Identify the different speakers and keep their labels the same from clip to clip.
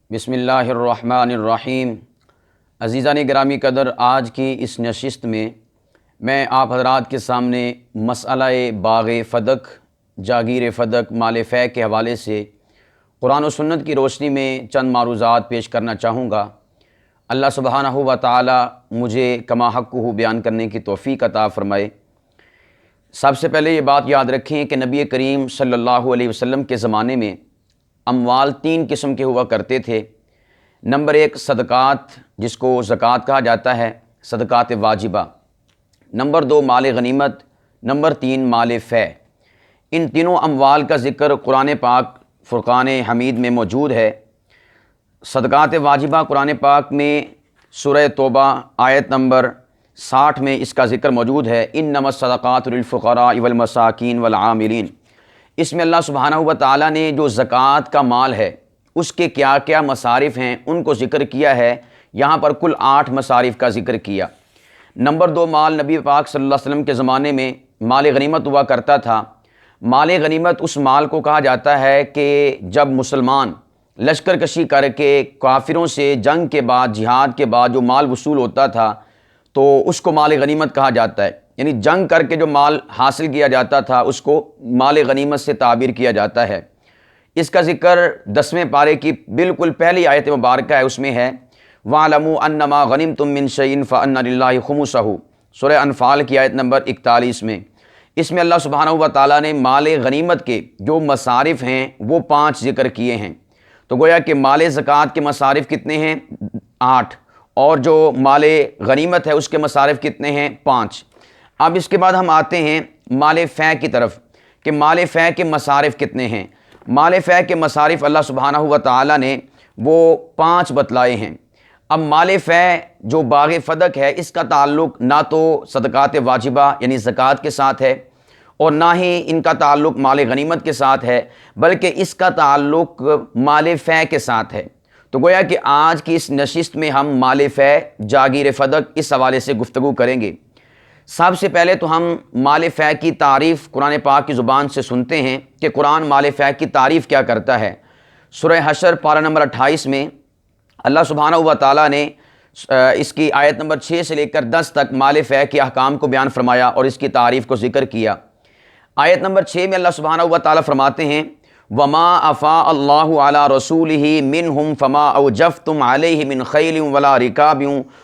Speaker 1: بسم اللہ الرحمن الرحیم۔ عزیزان گرامی قدر، آج کی اس نشست میں آپ حضرات کے سامنے مسئلہ باغ فدق، جاگیر فدق، مال فے کے حوالے سے قرآن و سنت کی روشنی میں چند معروضات پیش کرنا چاہوں گا۔ اللہ سبحانہ و تعالی مجھے کما حقہ بیان کرنے کی توفیق عطا فرمائے۔ سب سے پہلے یہ بات یاد رکھیں کہ نبی کریم صلی اللہ علیہ وسلم کے زمانے میں اموال تین قسم کے ہوا کرتے تھے۔ نمبر ایک صدقات، جس کو زکوٰۃ کہا جاتا ہے، صدقات واجبہ۔ نمبر دو مال غنیمت۔ نمبر تین مال فے۔ ان تینوں اموال کا ذکر قرآن پاک فرقان حمید میں موجود ہے۔ صدقات واجبہ قرآن پاک میں سورہ توبہ آیت نمبر 60 میں اس کا ذکر موجود ہے۔ انما الصدقات للفقراء والمساکین والعاملین۔ اس میں اللہ سبحانہ و تعالیٰ نے جو زکوٰۃ کا مال ہے اس کے کیا کیا مصارف ہیں ان کو ذکر کیا ہے۔ یہاں پر کل 8 مصارف کا ذکر کیا۔ نمبر دو مال نبی پاک صلی اللہ علیہ وسلم کے زمانے میں مال غنیمت ہوا کرتا تھا۔ مال غنیمت اس مال کو کہا جاتا ہے کہ جب مسلمان لشکر کشی کر کے کافروں سے جنگ کے بعد، جہاد کے بعد جو مال وصول ہوتا تھا تو اس کو مال غنیمت کہا جاتا ہے۔ یعنی جنگ کر کے جو مال حاصل کیا جاتا تھا اس کو مال غنیمت سے تعبیر کیا جاتا ہے۔ اس کا ذکر 10ویں پارے کی بالکل پہلی آیت مبارکہ ہے، اس میں ہے وَاعْلَمُوا أَنَّمَا غَنِمْتُم مِّن شَيْءٍ فَأَنَّ لِلَّهِ خُمُسَهُ، سورہ انفال کی آیت نمبر 41 میں۔ اس میں اللہ سبحانہ و تعالیٰ نے مال غنیمت کے جو مصارف ہیں وہ 5 ذکر کیے ہیں۔ تو گویا کہ مال زکوٰۃ کے مصارف کتنے ہیں؟ 8، اور جو مال غنیمت ہے اس کے مصارف کتنے ہیں؟ 5۔ اب اس کے بعد ہم آتے ہیں مال فے کی طرف کہ مال فے کے مصارف کتنے ہیں۔ مال فے کے مصارف اللہ سبحانہ و تعالیٰ نے وہ 5 بتلائے ہیں۔ اب مال فے جو باغ فدق ہے اس کا تعلق نہ تو صدقات واجبہ یعنی زکوٰۃ کے ساتھ ہے اور نہ ہی ان کا تعلق مال غنیمت کے ساتھ ہے، بلکہ اس کا تعلق مال فے کے ساتھ ہے۔ تو گویا کہ آج کی اس نشست میں ہم مال فے، جاگیر فدق، اس حوالے سے گفتگو کریں گے۔ سب سے پہلے تو ہم مال فے کی تعریف قرآن پاک کی زبان سے سنتے ہیں کہ قرآن مال فے کی تعریف کیا کرتا ہے۔ سورہ حشر پارہ نمبر 28 میں اللہ سبحانہ و تعالیٰ نے اس کی آیت نمبر 6 سے لے کر 10 تک مال فے کے احکام کو بیان فرمایا اور اس کی تعریف کو ذکر کیا۔ آیت نمبر 6 میں اللہ سبحانہ و تعالیٰ فرماتے ہیں وَمَا أَفَاءَ اللَّهُ عَلَىٰ رَسُولِهِ مِنْهُمْ فَمَا أَوْجَفْتُمْ عَلَيْهِ مِنْ خَيْلٍ وَلَا رِكَابٍ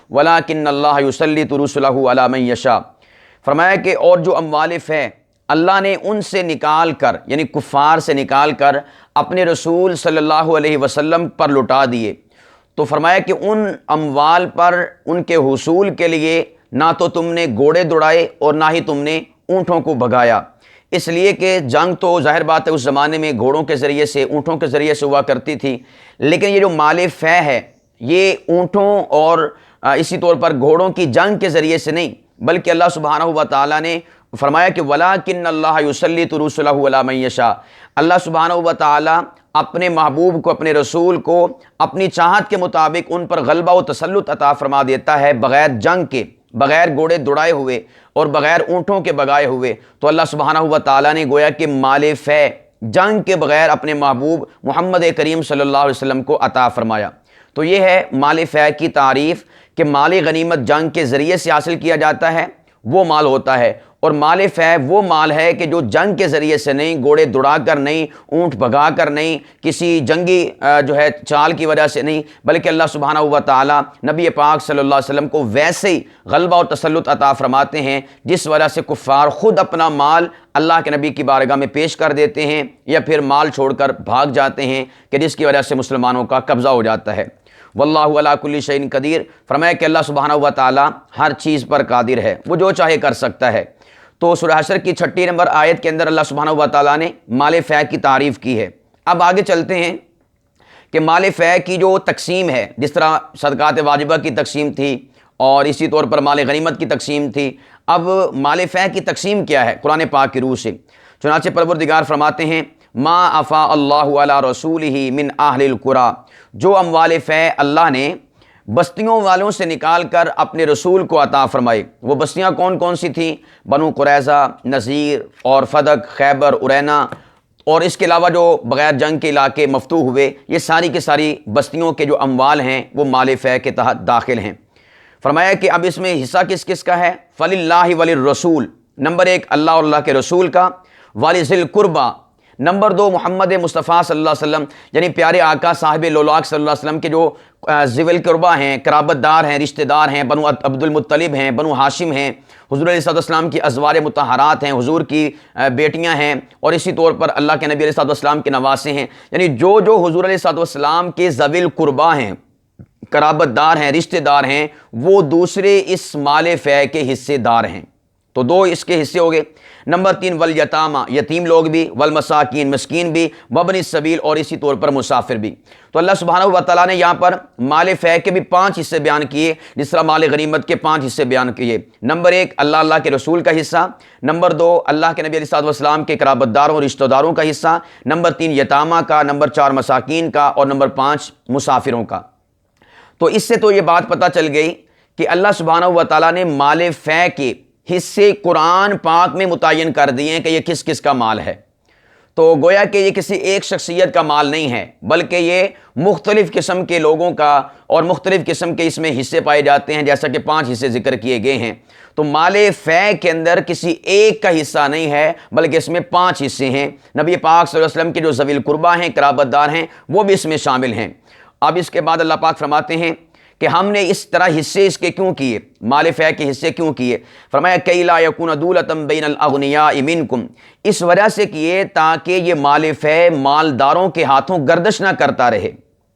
Speaker 1: وَلَٰكِنَّ اللَّهَ يُسَلِّطُ رُسُلَهُ عَلَىٰ مَن يَشَاءُ۔ فرمایا کہ اور جو اموال فے اللہ نے ان سے نکال کر، یعنی کفار سے نکال کر اپنے رسول صلی اللہ علیہ وسلم پر لٹا دیے، تو فرمایا کہ ان اموال پر ان کے حصول کے لیے نہ تو تم نے گھوڑے دوڑائے اور نہ ہی تم نے اونٹوں کو بھگایا، اس لیے کہ جنگ تو ظاہر بات ہے اس زمانے میں گھوڑوں کے ذریعے سے، اونٹوں کے ذریعے سے ہوا کرتی تھی، لیکن یہ جو مال فے ہے یہ اونٹوں اور اسی طور پر گھوڑوں کی جنگ کے ذریعے سے نہیں، بلکہ اللہ سبحانہ و تعالیٰ نے فرمایا کہ وَلَٰكِنَّ اللَّهَ يُسَلِّطُ رُسُلَهُ عَلَىٰ مَن يَشَاءُ۔ اللہ سبحانہ و تعالیٰ اپنے محبوب کو، اپنے رسول کو اپنی چاہت کے مطابق ان پر غلبہ و تسلط عطا فرما دیتا ہے، بغیر جنگ کے، بغیر گھوڑے دوڑائے ہوئے اور بغیر اونٹوں کے بگائے ہوئے۔ تو اللہ سبحانہ و تعالیٰ نے گویا کہ مال فے جنگ کے بغیر اپنے محبوب محمد کریم صلی اللہ علیہ وسلم کو عطا فرمایا۔ تو یہ ہے مال فے کی تعریف کہ مال غنیمت جنگ کے ذریعے سے حاصل کیا جاتا ہے، وہ مال ہوتا ہے، اور مال فے وہ مال ہے کہ جو جنگ کے ذریعے سے نہیں، گھوڑے دوڑا کر نہیں، اونٹ بھگا کر نہیں، کسی جنگی جو ہے چال کی وجہ سے نہیں، بلکہ اللہ سبحانہ و تعالیٰ نبی پاک صلی اللہ علیہ وسلم کو ویسے ہی غلبہ اور تسلط عطا فرماتے ہیں جس وجہ سے کفار خود اپنا مال اللہ کے نبی کی بارگاہ میں پیش کر دیتے ہیں یا پھر مال چھوڑ کر بھاگ جاتے ہیں کہ جس کی وجہ سے مسلمانوں کا قبضہ ہو جاتا ہے۔ واللہ علی کل شیء قدیر۔ فرمایا کہ اللہ سبحانہ و تعالیٰ ہر چیز پر قادر ہے، وہ جو چاہے کر سکتا ہے۔ تو سورہ حشر کی 6 نمبر آیت کے اندر اللہ سبحانہ و تعالیٰ نے مال فے کی تعریف کی ہے۔ اب آگے چلتے ہیں کہ مال فے کی جو تقسیم ہے، جس طرح صدقات واجبہ کی تقسیم تھی اور اسی طور پر مال غنیمت کی تقسیم تھی، اب مال فے کی تقسیم کیا ہے قرآن پاک کی روح سے۔ چنانچہ پروردگار فرماتے ہیں ما افاء اللہ علی رسولہ من اہل القری، جو اموال فے اللہ نے بستیوں والوں سے نکال کر اپنے رسول کو عطا فرمائے۔ وہ بستیاں کون کون سی تھیں؟ بنو قریظہ، نذیر اور فدق، خیبر، ارینا اور اس کے علاوہ جو بغیر جنگ کے علاقے مفتوح ہوئے، یہ ساری کی ساری بستیوں کے جو اموال ہیں وہ مال فے کے تحت داخل ہیں۔ فرمایا کہ اب اس میں حصہ کس کس کا ہے؟ فَلِلَّهِ وَلِلرَّسُولِ، نمبر 1 اللہ اور اللہ کے رسول کا، وَلِذِي الْقُرْبَى، نمبر 2 محمد مصطفیٰ صلی اللہ علیہ وسلم یعنی پیارے آقا صاحب لولاک صلی اللہ علیہ وسلم کے جو ذوی القربہ ہیں، قرابت دار ہیں، رشتہ دار ہیں، بنو عبد المطلب ہیں، بنو ہاشم ہیں، حضور علیہ السلام کی ازواج مطہرات ہیں، حضور کی بیٹیاں ہیں، اور اسی طور پر اللہ کے نبی علیہ السلام کے نواسے ہیں، یعنی جو حضور علیہ السلام کے ذوی القربہ ہیں، قرابت دار ہیں، رشتہ دار ہیں، وہ دوسرے اس مال فے کے حصے دار ہیں۔ تو 2 اس کے حصے ہو گئے۔ نمبر 3 والیتامى، یتیم لوگ بھی، والمساکین، مسکین بھی، وابن السبیل، اور اسی طور پر مسافر بھی۔ تو اللہ سبحانہ و تعالیٰ نے یہاں پر مال فے کے بھی 5 حصے بیان کیے، جس طرح مال غنیمت کے 5 حصے بیان کیے۔ نمبر 1 اللہ کے رسول کا حصہ، نمبر 2 اللہ کے نبی علیہ السلام کے قرابت داروں اور رشتہ داروں کا حصہ، نمبر 3 یتامہ کا، نمبر 4 مساکین کا، اور نمبر 5 مسافروں کا۔ تو اس سے تو یہ بات پتہ چل گئی کہ اللہ سبحانہ و تعالیٰ نے مال فے کے حصے قرآن پاک میں متعین کر دیے ہیں کہ یہ کس کس کا مال ہے۔ تو گویا کہ یہ کسی ایک شخصیت کا مال نہیں ہے، بلکہ یہ مختلف قسم کے لوگوں کا اور مختلف قسم کے اس میں حصے پائے جاتے ہیں، جیسا کہ 5 حصے ذکر کیے گئے ہیں۔ تو مال فے کے اندر کسی ایک کا حصہ نہیں ہے، بلکہ اس میں 5 حصے ہیں۔ نبی پاک صلی اللہ علیہ وسلم کے جو ذوی القربہ ہیں، قرابت دار ہیں، وہ بھی اس میں شامل ہیں۔ اب اس کے بعد اللہ پاک فرماتے ہیں کہ ہم نے اس طرح حصے اس کے کیوں کیے، مال فے کے حصے کیوں کیے؟ فرمایا کَيْ لَا يَكُونَ دُولَةً بَيْنَ الْأَغْنِيَاءِ مِنْكُمْ، اس وجہ سے کیے تاکہ یہ مال فے مالداروں کے ہاتھوں گردش نہ کرتا رہے،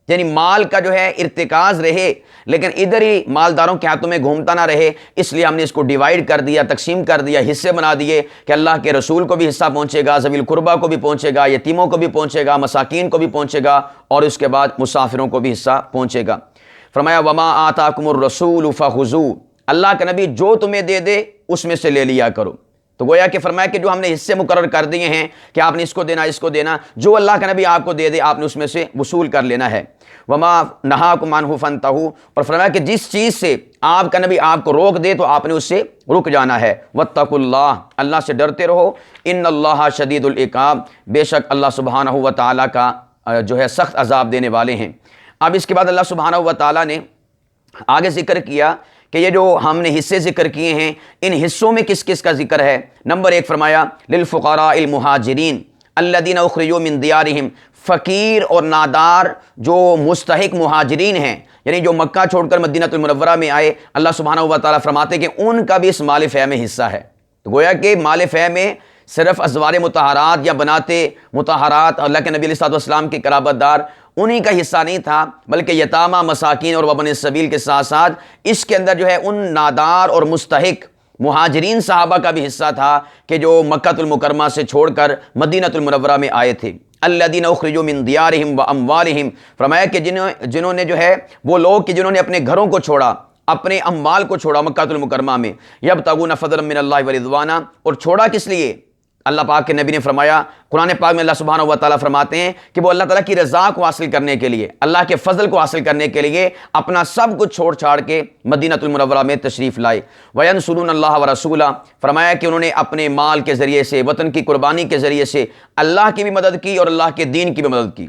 Speaker 1: یعنی مال کا جو ہے ارتکاز رہے لیکن ادھر ہی مالداروں کے ہاتھوں میں گھومتا نہ رہے، اس لیے ہم نے اس کو ڈیوائیڈ کر دیا، تقسیم کر دیا، حصے بنا دیے کہ اللہ کے رسول کو بھی حصہ پہنچے گا، ذوی القربہ کو بھی پہنچے گا، یتیموں کو بھی پہنچے گا، مساکین کو بھی پہنچے گا، اور اس کے بعد مسافروں کو بھی حصہ پہنچے گا۔ فرمایا وما آتاکم الرسول فخذوہ، اللہ کا نبی جو تمہیں دے دے اس میں سے لے لیا کرو۔ تو گویا کہ فرمایا کہ جو ہم نے حصے مقرر کر دیے ہیں کہ آپ نے اس کو دینا، اس کو دینا، جو اللہ کا نبی آپ کو دے دے آپ نے اس میں سے وصول کر لینا ہے۔ وما نہاکم عنہ فانتہوا، اور فرمایا کہ جس چیز سے آپ کا نبی آپ کو روک دے تو آپ نے اس سے رک جانا ہے۔ واتقوا اللہ، اللہ سے ڈرتے رہو، ان اللہ شدید العقاب، بے شک اللہ سبحانہ و تعالیٰ کا جو ہے سخت عذاب دینے والے ہیں۔ اب اس کے بعد اللہ سبحانہ و تعالیٰ نے آگے ذکر کیا کہ یہ جو ہم نے حصے ذکر کیے ہیں، ان حصوں میں کس کس کا ذکر ہے؟ نمبر 1 فرمایا للفقراء المہاجرین الذین اخرجوا من دیارہم، فقیر اور نادار جو مستحق مہاجرین ہیں، یعنی جو مکہ چھوڑ کر مدینہ المنورہ میں آئے، اللہ سبحانہ و تعالیٰ فرماتے کہ ان کا بھی اس مال فے میں حصہ ہے۔ تو گویا کہ مال فے میں صرف ازواج مطہرات یا بنات مطہرات، اللہ کے نبی علیہ السلام کے قرابت دار، انہی کا حصہ نہیں تھا، بلکہ یتامہ، مساکین اور وابن السبیل کے ساتھ ساتھ اس کے اندر جو ہے ان نادار اور مستحق مہاجرین صحابہ کا بھی حصہ تھا کہ جو مکہ المکرمہ سے چھوڑ کر مدینہ المنورہ میں آئے تھے۔ الذین اخرجوا من دیارہم واموالہم، فرمایا کہ جنہوں نے جو ہے وہ لوگ کہ جنہوں نے اپنے گھروں کو چھوڑا، اپنے اموال کو چھوڑا مکہ المکرمہ میں، یبتغون فضلا من اللہ ورضوانا، اور چھوڑا کس لیے؟ اللہ پاک کے نبی نے فرمایا، قرآن پاک میں اللہ سبحانہ و تعالیٰ فرماتے ہیں کہ وہ اللہ تعالیٰ کی رضا کو حاصل کرنے کے لیے، اللہ کے فضل کو حاصل کرنے کے لیے اپنا سب کچھ چھوڑ چھاڑ کے مدینہ المنورہ میں تشریف لائے۔ وَيَنْصُرُونَ اللَّهَ وَرَسُولَهُ، فرمایا کہ انہوں نے اپنے مال کے ذریعے سے، وطن کی قربانی کے ذریعے سے اللہ کی بھی مدد کی اور اللہ کے دین کی بھی مدد کی،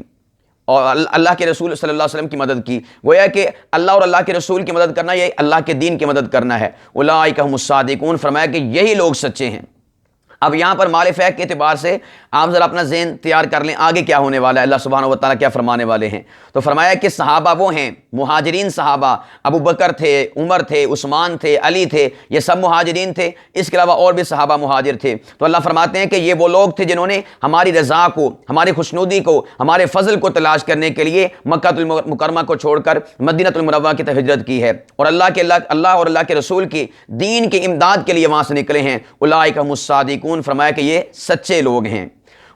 Speaker 1: اور اللہ کے رسول صلی اللہ علیہ وسلم کی مدد کی۔ گویا کہ اللہ اور اللہ کے رسول کی مدد کرنا یہ اللہ کے دین کی مدد کرنا ہے۔ اولئک هم الصادقون، فرمایا کہ یہی لوگ سچے ہیں۔ اب یہاں پر مال فے کے اعتبار سے آپ ذرا اپنا ذہن تیار کر لیں آگے کیا ہونے والا ہے، اللہ سبحانہ و تعالیٰ کیا فرمانے والے ہیں۔ تو فرمایا کہ صحابہ وہ ہیں، مہاجرین صحابہ، ابو بکر تھے، عمر تھے، عثمان تھے، علی تھے، یہ سب مہاجرین تھے، اس کے علاوہ اور بھی صحابہ مہاجر تھے۔ تو اللہ فرماتے ہیں کہ یہ وہ لوگ تھے جنہوں نے ہماری رضا کو، ہماری خوشنودی کو، ہمارے فضل کو تلاش کرنے کے لیے مکہ المکرمہ کو چھوڑ کر مدینہ المنورہ کی طرف ہجرت کی ہے، اور اللہ اور اللہ کے رسول کی دین کی امداد کے لیے وہاں سے نکلے ہیں۔ اولئک هم الصادقون، فرمایا کہ یہ سچے لوگ ہیں۔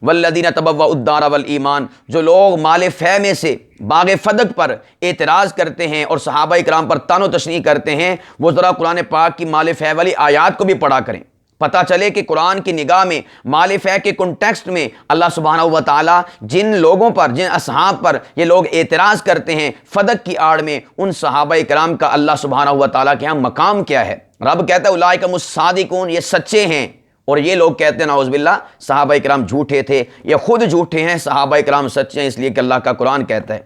Speaker 1: والذین تبوؤا الدار والایمان، جو لوگ مال فے میں سے باغ فدق پر اعتراض کرتے ہیں اور صحابہ اکرام پر طعن و تشنیع کرتے ہیں، وہ ذرا قرآن پاک کی مال فے والی آیات کو بھی پڑھا کریں، پتہ چلے کہ قرآن کی نگاہ میں مال فے کے کنٹیکسٹ میں اللہ سبحانہ و تعالیٰ جن لوگوں پر، جن اصحاب پر یہ لوگ اعتراض کرتے ہیں فدق کی آڑ میں، ان صحابہ اکرام کا اللہ سبحانہ و تعالیٰ کے ہاں مقام کیا ہے۔ رب کہتا ہے اولئک هم الصادقون، یہ سچے ہیں، اور یہ لوگ کہتے ہیں نعوذ باللہ صحابہ کرام جھوٹے تھے، یہ خود جھوٹے ہیں، صحابہ کرام سچے ہیں، اس لیے کہ اللہ کا قرآن کہتا ہے۔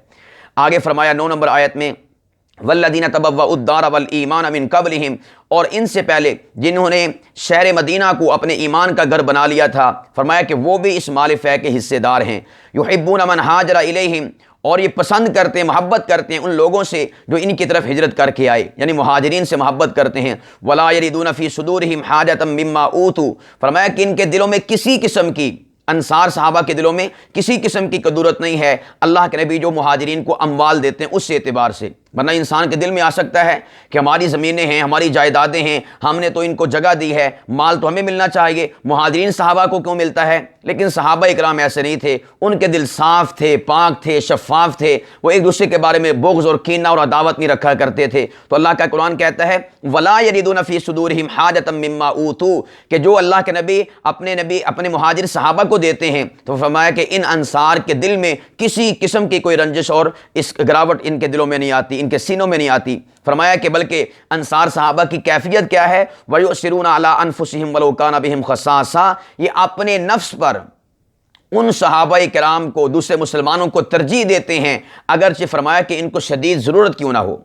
Speaker 1: آگے فرمایا 9 نمبر آیت میں والذین تبوؤا الدار والایمان من قبلہم، اور ان سے پہلے جنہوں نے شہر مدینہ کو اپنے ایمان کا گھر بنا لیا تھا، فرمایا کہ وہ بھی اس مال فے کے حصے دار ہیں۔ یحبون من ہاجر الیہم، اور یہ پسند کرتے ہیں، محبت کرتے ہیں ان لوگوں سے جو ان کی طرف ہجرت کر کے آئے، یعنی مہاجرین سے محبت کرتے ہیں۔ ولا یجدون فی صدورہم حاجۃ مما اوتوا، فرمایا کہ ان کے دلوں میں کسی قسم کی، انصار صحابہ کے دلوں میں کسی قسم کی قدورت نہیں ہے اللہ کے نبی جو مہاجرین کو اموال دیتے ہیں اس اعتبار سے، ورنہ انسان کے دل میں آ سکتا ہے کہ ہماری زمینیں ہیں، ہماری جائیدادیں ہیں، ہم نے تو ان کو جگہ دی ہے، مال تو ہمیں ملنا چاہیے، مہاجرین صحابہ کو کیوں ملتا ہے؟ لیکن صحابہ اکرام ایسے نہیں تھے، ان کے دل صاف تھے، پاک تھے، شفاف تھے، وہ ایک دوسرے کے بارے میں بغض اور کینہ اور عداوت نہیں رکھا کرتے تھے۔ تو اللہ کا قرآن کہتا ہے وَلَا يَجِدُونَ فِي صُدُورِهِمْ حَاجَةً مِّمَّا أُوتُوا، کہ جو اللہ کے نبی اپنے مہاجر صحابہ کو دیتے ہیں، تو فرمایا کہ ان انصار کے دل میں کسی قسم کی کوئی رنجش اور اس گراوٹ ان کے دلوں میں نہیں آتی، ان کے سینوں میں نہیں آتی۔ فرمایا کہ بلکہ انصار صحابہ کی کیفیت کیا ہے؟ وَيُؤْثِرُونَ عَلَىٰ أَنفُسِهِمْ وَلَوْ كَانَ بِهِمْ خَصَاصَةٌ، یہ اپنے نفس پر ان صحابہ کرام کو، دوسرے مسلمانوں کو ترجیح دیتے ہیں، اگرچہ فرمایا کہ ان کو شدید ضرورت کیوں نہ ہو،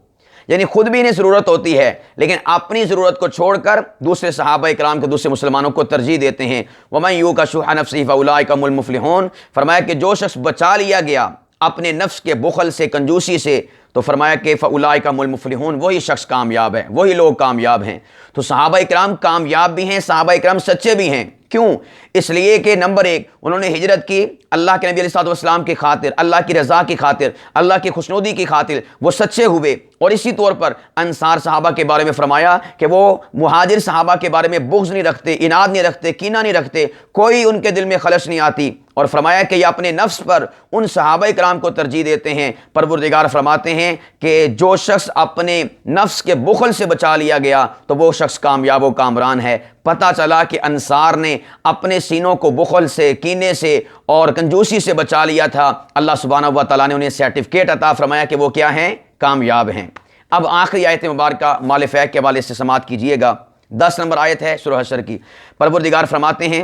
Speaker 1: یعنی خود بھی انہیں ضرورت ہوتی ہے لیکن اپنی ضرورت کو چھوڑ کر دوسرے صحابہ کرام کو، دوسرے مسلمانوں کو ترجیح دیتے ہیں۔ وَمَن يُوقَ شُحَّ نَفْسِهِ فَأُولَٰئِكَ هُمُ الْمُفْلِحُونَ، فرمایا کہ جو شخص بچا لیا گیا اپنے نفس کے بخل سے، کنجوسی سے، تو فرمایا کہ فَأُولَٰئِكَ هُمُ الْمُفْلِحُونَ، وہی شخص کامیاب ہے، وہی لوگ کامیاب ہیں۔ تو صحابہ کرام کامیاب بھی ہیں، صحابہ کرام سچے بھی ہیں۔ کیوں؟ اس لیے کہ نمبر 1 انہوں نے ہجرت کی اللہ کے نبی علیہ الصلوۃ والسلام کی خاطر، اللہ کی رضا کی خاطر، اللہ کی خوشنودی کی خاطر، وہ سچے ہوئے۔ اور اسی طور پر انصار صحابہ کے بارے میں فرمایا کہ وہ مہاجر صحابہ کے بارے میں بغض نہیں رکھتے، اناد نہیں رکھتے، کینہ نہیں رکھتے، کوئی ان کے دل میں خلش نہیں آتی۔ اور فرمایا کہ یہ اپنے نفس پر ان صحابہ کرام کو ترجیح دیتے ہیں۔ پروردگار فرماتے ہیں کہ جو شخص اپنے نفس کے بخل سے بچا لیا گیا تو وہ شخص کامیاب و کامران ہے۔ پتہ چلا کہ انصار نے اپنے سینوں کو بخل سے، کینے سے اور کنجوسی سے بچا لیا تھا، اللہ سبحانہ و تعالیٰ نے انہیں سرٹیفکیٹ عطا فرمایا کہ وہ کیا ہیں؟ کامیاب ہیں۔ اب آخری آیت مبارکہ مال فے کے حوالے سے سماعت کیجئے گا، 10 نمبر آیت ہے سورہ حشر کی۔ پروردگار فرماتے ہیں،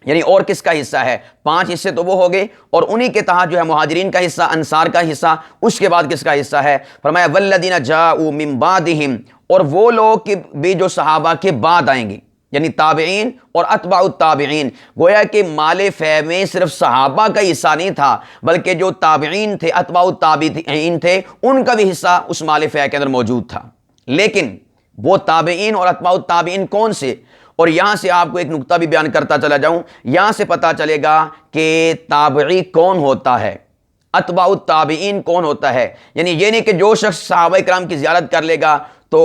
Speaker 1: یعنی اور کس کا حصہ ہے؟ 5 حصے تو وہ ہو گئے، اور انہی کے تحت جو ہے مہاجرین کا حصہ، انصار کا حصہ، اس کے بعد کس کا حصہ ہے؟ فرمایا والذین جاءوا من بعدہم، اور وہ لوگ بھی جو صحابہ کے بعد آئیں گے، یعنی تابعین اور اتباع التابعین۔ گویا کہ مال فے میں صرف صحابہ کا حصہ نہیں تھا بلکہ جو تابعین تھے، اتباع التابعین تھے، ان کا بھی حصہ اس مال فے کے اندر موجود تھا۔ لیکن وہ تابعین اور اتباع التابعین کون سے؟ اور یہاں سے آپ کو ایک نقطہ بھی بیان کرتا چلا جاؤں، یہاں سے پتہ چلے گا کہ تابعی کون ہوتا ہے، اتباع التابعین کون ہوتا ہے۔ یعنی یہ نہیں کہ جو شخص صحابہ کرام کی زیارت کر لے گا تو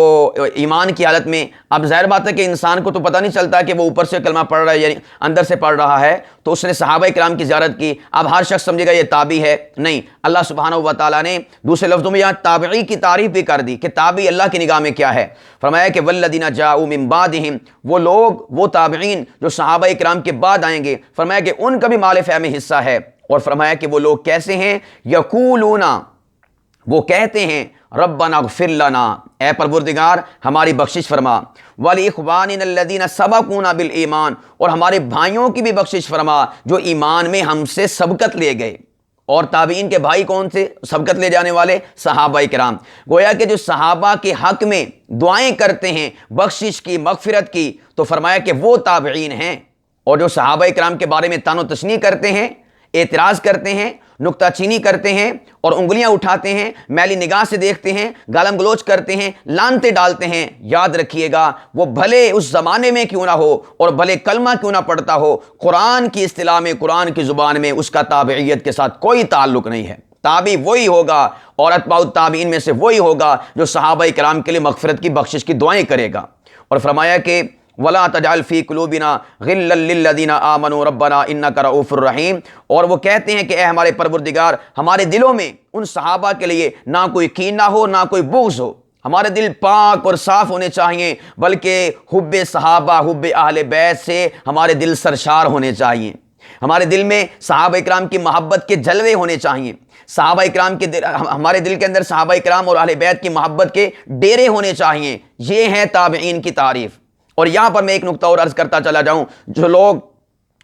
Speaker 1: ایمان کی حالت میں، اب ظاہر بات ہے کہ انسان کو تو پتہ نہیں چلتا کہ وہ اوپر سے کلمہ پڑھ رہا ہے یعنی اندر سے پڑھ رہا ہے، تو اس نے صحابہ کرام کی زیارت کی، اب ہر شخص سمجھے گا یہ تابعی ہے۔ نہیں، اللہ سبحانہ و تعالیٰ نے دوسرے لفظوں میں یہاں تابعی کی تعریف بھی کر دی کہ تابعی اللہ کی نگاہ میں کیا ہے۔ فرمایا کہ والذین جاءوا من بعدہم، وہ لوگ، وہ تابعین جو صحابہ کرام کے بعد آئیں گے، فرمایا کہ ان کا بھی مال فے میں حصہ ہے۔ اور فرمایا کہ وہ لوگ کیسے ہیں؟ یقولون، وہ کہتے ہیں ربنا اغفر لنا، اے پروردگار ہماری بخشش فرما، ولاخواننا الذین سبقونا بالایمان، اور ہمارے بھائیوں کی بھی بخشش فرما جو ایمان میں ہم سے سبقت لے گئے۔ اور تابعین کے بھائی کون تھے سبقت لے جانے والے؟ صحابہ کرام۔ گویا کہ جو صحابہ کے حق میں دعائیں کرتے ہیں بخشش کی، مغفرت کی، تو فرمایا کہ وہ تابعین ہیں۔ اور جو صحابہ کرام کے بارے میں طعن و تشنیع کرتے ہیں، اعتراض کرتے ہیں، نکتہ چینی کرتے ہیں اور انگلیاں اٹھاتے ہیں، میلی نگاہ سے دیکھتے ہیں، گالم گلوچ کرتے ہیں، لانتے ڈالتے ہیں، یاد رکھیے گا وہ بھلے اس زمانے میں کیوں نہ ہو اور بھلے کلمہ کیوں نہ پڑھتا ہو، قرآن کی اصطلاح میں، قرآن کی زبان میں اس کا تابعیت کے ساتھ کوئی تعلق نہیں ہے۔ تابعی وہی ہوگا اور اتباع التابعین میں سے وہی ہوگا جو صحابہ کرام کے لیے مغفرت کی، بخشش کی دعائیں کرے گا۔ اور فرمایا کہ وَلَا تَجْعَلْ فِي قُلُوبِنَا غِلًّا لِّلَّذِينَ آمَنُوا رَبَّنَا إِنَّكَ رَءُوفٌ رَحِيمٌ، اور وہ کہتے ہیں کہ اے ہمارے پروردگار ہمارے دلوں میں ان صحابہ کے لیے نہ کوئی کینہ ہو، نہ کوئی بغض ہو، ہمارے دل پاک اور صاف ہونے چاہیے، بلکہ حب صحابہ، حب اہل بیت سے ہمارے دل سرشار ہونے چاہیے، ہمارے دل میں صحابہ اکرام کی محبت کے جلوے ہونے چاہیے، صحابہ اکرام کے ہمارے دل کے اندر صحابہ اکرام اور اہل بیت کی محبت کے ڈیرے ہونے چاہیے۔ یہ ہے تابعین کی تعریف۔ اور یہاں پر میں ایک نقطہ اور عرض کرتا چلا جاؤں، جو لوگ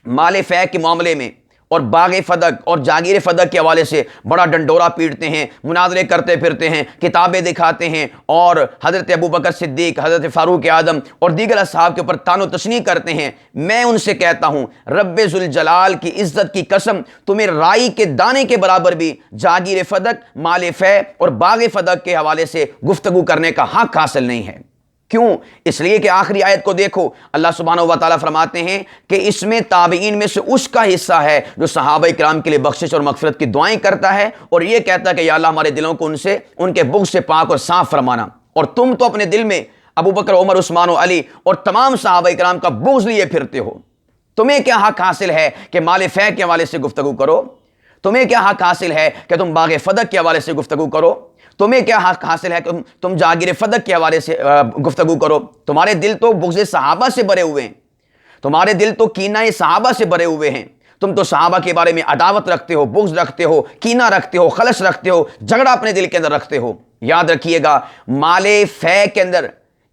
Speaker 1: مال فے کے معاملے میں اور باغ فدق اور جاگیر فدق کے حوالے سے بڑا ڈنڈورا پیٹتے ہیں، مناظرے کرتے پھرتے ہیں، کتابیں دکھاتے ہیں اور حضرت ابوبکر صدیق، حضرت فاروق اعظم اور دیگر اصحاب کے اوپر طعن و تشنیع کرتے ہیں، میں ان سے کہتا ہوں رب ذوالجلال کی عزت کی قسم، تمہیں رائی کے دانے کے برابر بھی جاگیر فدق، مال فے اور باغ فدق کے حوالے سے گفتگو کرنے کا حق حاصل نہیں ہے۔ کیوں؟ اس لیے کہ آخری آیت کو دیکھو، اللہ سبحانہ و تعالیٰ فرماتے ہیں کہ اس میں تابعین میں سے اس کا حصہ ہے جو صحابہ کرام کے لیے بخشش اور مغفرت کی دعائیں کرتا ہے اور یہ کہتا ہے کہ یا اللہ ہمارے دلوں کو ان کے بغض سے پاک اور صاف فرمانا۔ اور تم تو اپنے دل میں ابو بکر، عمر، عثمان و علی اور تمام صحابہ کرام کا بغض لیے پھرتے ہو۔ تمہیں کیا حق حاصل ہے کہ مال فے کے حوالے سے گفتگو کرو؟ تمہیں کیا حق حاصل ہے کہ تم باغ فدق کے حوالے سے گفتگو کرو؟ تمہیں کیا حق حاصل ہے کہ تم جاگیر فدق کے حوالے سے گفتگو کرو؟ تمہارے دل تو بغض صحابہ سے بھرے ہوئے ہیں، تمہارے دل تو کینہ صحابہ سے بھرے ہوئے ہیں، تم تو صحابہ کے بارے میں عداوت رکھتے ہو، بغض رکھتے ہو، کینہ رکھتے ہو، خلش رکھتے ہو، جھگڑا اپنے دل کے اندر رکھتے ہو۔ یاد رکھیے گا، مال فے کے اندر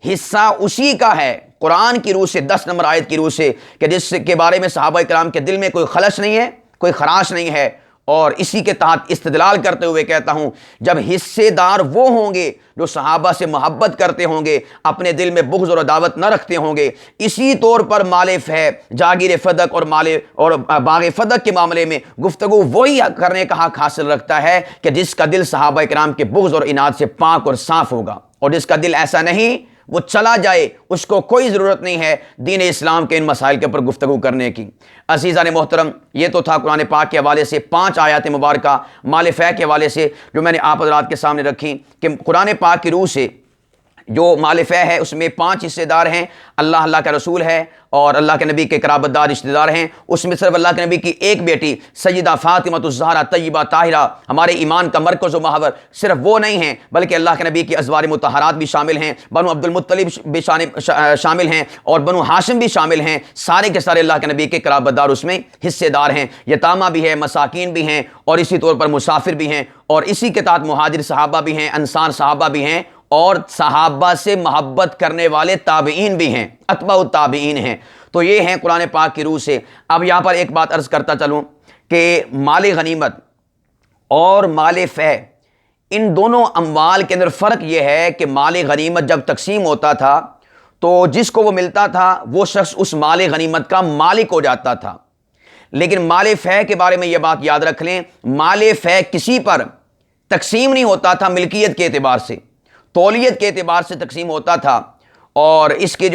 Speaker 1: حصہ اسی کا ہے، قرآن کی روح سے، 10 نمبر آیت کی روح سے، کہ جس کے بارے میں صحابہ کرام کے دل میں کوئی خلش نہیں ہے، کوئی خراش نہیں ہے۔ اور اسی کے تحت استدلال کرتے ہوئے کہتا ہوں، جب حصے دار وہ ہوں گے جو صحابہ سے محبت کرتے ہوں گے، اپنے دل میں بغض اور عداوت نہ رکھتے ہوں گے، اسی طور پر مال فے، جاگیر فدق اور باغ فدق کے معاملے میں گفتگو وہی کرنے کا حق حاصل رکھتا ہے کہ جس کا دل صحابہ کرام کے بغض اور عناد سے پاک اور صاف ہوگا، اور جس کا دل ایسا نہیں وہ چلا جائے، اس کو کوئی ضرورت نہیں ہے دین اسلام کے ان مسائل کے اوپر گفتگو کرنے کی۔ عزیزان محترم، یہ تو تھا قرآن پاک کے حوالے سے 5 آیات مبارکہ مال فے کے حوالے سے جو میں نے آپ حضرات کے سامنے رکھی، کہ قرآن پاک کی روح سے جو مال فے ہے اس میں 5 حصے دار ہیں، اللہ کا رسول ہے اور اللہ کے نبی کے قرابت دار رشتہ دار ہیں، اس میں صرف اللہ کے نبی کی ایک بیٹی سیدہ فاطمہ الزہرا طیبہ طاہرہ، ہمارے ایمان کا مرکز و محور، صرف وہ نہیں ہیں بلکہ اللہ کے نبی کی ازواج مطہرات بھی شامل ہیں، بنو عبد المطلب بھی شامل ہیں اور بنو ہاشم بھی شامل ہیں، سارے کے سارے اللہ کے نبی کے قرابت دار اس میں حصے دار ہیں، یتامہ بھی ہے، مساکین بھی ہیں اور اسی طور پر مسافر بھی ہیں، اور اسی کے تحت مہاجر صحابہ بھی ہیں، انصار صحابہ بھی ہیں، اور صحابہ سے محبت کرنے والے تابعین بھی ہیں، اتباع التابعین ہیں۔ تو یہ ہیں قرآن پاک کی روح سے۔ اب یہاں پر ایک بات عرض کرتا چلوں کہ مال غنیمت اور مال فے، ان دونوں اموال کے اندر فرق یہ ہے کہ مال غنیمت جب تقسیم ہوتا تھا تو جس کو وہ ملتا تھا وہ شخص اس مال غنیمت کا مالک ہو جاتا تھا، لیکن مال فے کے بارے میں یہ بات یاد رکھ لیں، مال فے کسی پر تقسیم نہیں ہوتا تھا ملکیت کے اعتبار سے، تولیت کے اعتبار سے تقسیم ہوتا تھا، اور اس کی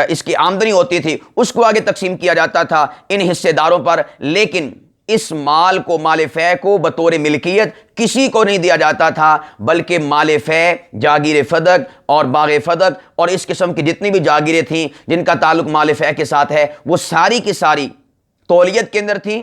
Speaker 1: اس کی آمدنی ہوتی تھی اس کو آگے تقسیم کیا جاتا تھا ان حصے داروں پر، لیکن اس مال کو، مال فے کو بطور ملکیت کسی کو نہیں دیا جاتا تھا، بلکہ مال فے، جاگیر فدق اور باغ فدق اور اس قسم کی جتنی بھی جاگیریں تھیں جن کا تعلق مال فے کے ساتھ ہے، وہ ساری کی ساری تولیت کے اندر تھیں،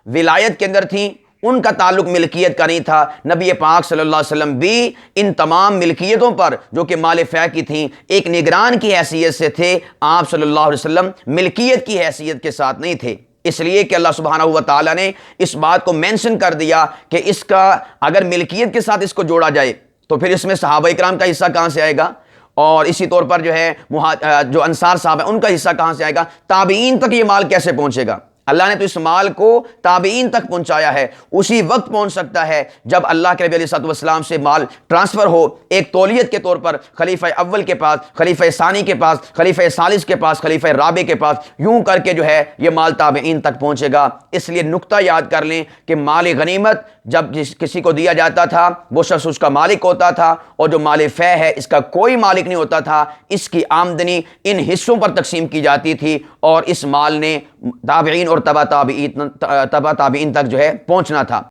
Speaker 1: ولایت کے اندر تھیں، ان کا تعلق ملکیت کا نہیں تھا۔ نبی پاک صلی اللہ علیہ وسلم بھی ان تمام ملکیتوں پر جو کہ مال فے کی تھیں ایک نگران کی حیثیت سے تھے، آپ صلی اللہ علیہ وسلم ملکیت کی حیثیت کے ساتھ نہیں تھے، اس لیے کہ اللہ سبحانہ و تعالیٰ نے اس بات کو مینشن کر دیا کہ اس کا اگر ملکیت کے ساتھ اس کو جوڑا جائے تو پھر اس میں صحابہ کرام کا حصہ کہاں سے آئے گا، اور اسی طور پر جو انصار صاحب ہیں ان کا حصہ کہاں سے آئے گا، تابعین تک یہ مال کیسے پہنچے گا؟ اللہ نے تو اس مال کو تابعین تک پہنچایا ہے، اسی وقت پہنچ سکتا ہے جب اللہ کے نبی علیہ الصلوۃ والسلام سے مال ٹرانسفر ہو، ایک تولیت کے طور پر خلیفہ اول کے پاس، خلیفہ ثانی کے پاس، خلیفہ ثالث کے پاس، خلیفہ رابع کے پاس، یوں کر کے یہ مال تابعین تک پہنچے گا۔ اس لیے نقطہ یاد کر لیں کہ مال غنیمت جب کسی کو دیا جاتا تھا وہ شخص اس کا مالک ہوتا تھا، اور جو مال فے ہے اس کا کوئی مالک نہیں ہوتا تھا، اس کی آمدنی ان حصوں پر تقسیم کی جاتی تھی، اور اس مال نے تابعین اور تبع تابعین تک پہنچنا تھا۔